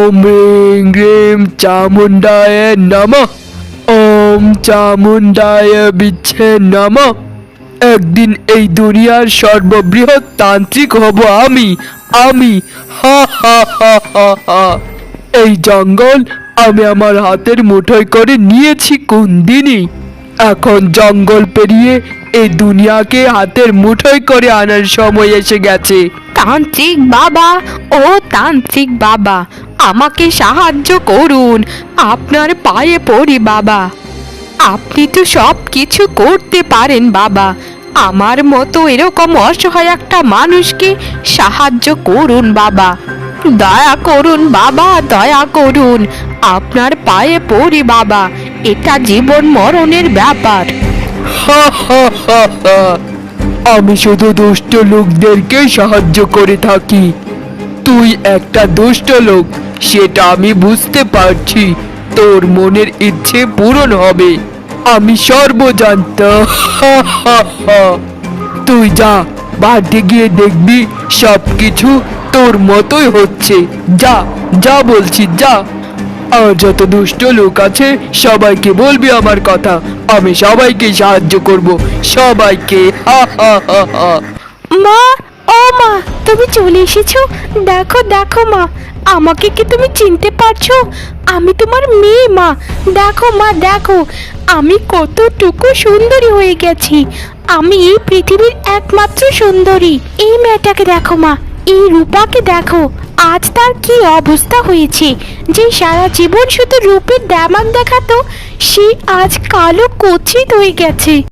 ওম হ্রিং হ্রিম চামুণ্ডায় নমঃ। ওম চামুণ্ডায় বিচ্ছে নমঃ। একদিন এই দুনিয়ার সর্ববৃহৎ তান্ত্রিক হব আমি। আমি হা হা হা হা হা। এই জঙ্গল আমি আমার হাতের মুঠোয় করে নিয়েছি কোন দিনই। এখন জঙ্গল পেরিয়ে এই দুনিয়াকে হাতের মুঠোয় করে আনার সময় এসে গেছে। তান্ত্রিক বাবা, ও তান্ত্রিক বাবা, আমাকে সাহায্য করুন, আপনার পায়ে পড়ি বাবা। আপনি তো সব কিছু করতে পারেন বাবা, আমার মতো এরকম অসহায় একটা মানুষকে সাহায্য করুন বাবা। দয়া করুন বাবা, দয়া করুন, আপনার পায়ে পড়ি বাবা, এটা জীবন মরণের ব্যাপার। হা হা হা হা। আমি শুধু দুষ্ট লোকদেরকে সাহায্য করে থাকি। তুই একটা দুষ্ট লোক, সেটা আমি বুঝতে পারছি। তোর মনের ইচ্ছে পূরণ হবে, আমি সর্বজান্ত। হা হা হা। তুই যা, বাড়িতে গিয়ে দেখবি সবকিছু তোর মতোই হচ্ছে। যা যা বলছি, যা। আর যত দুষ্ট লোক আছে সবাইকে বলবি আমার কথা। আমি সবাইকে সাহায্য করব, সবাইকে। হা হা হা হা। মা, ও মা, তুমি চলে এসেছো? দেখো দেখো মা, আমাকে কি তুমি চিনতে পারছো? আমি তোমার মেয়ে মা। দেখো মা, দেখো আমি কতটুকু সুন্দরী হয়ে গেছি। আমি এই পৃথিবীর একমাত্র সুন্দরী। এই মেয়েটাকে দেখো মা, এই রূপাকে দেখো, আজ তার কি অবস্থা হয়েছে। যে সারা জীবন শুধু রূপের ড্যামাক দেখাতো, সে আজ কালো কুৎসিত হয়ে গেছে।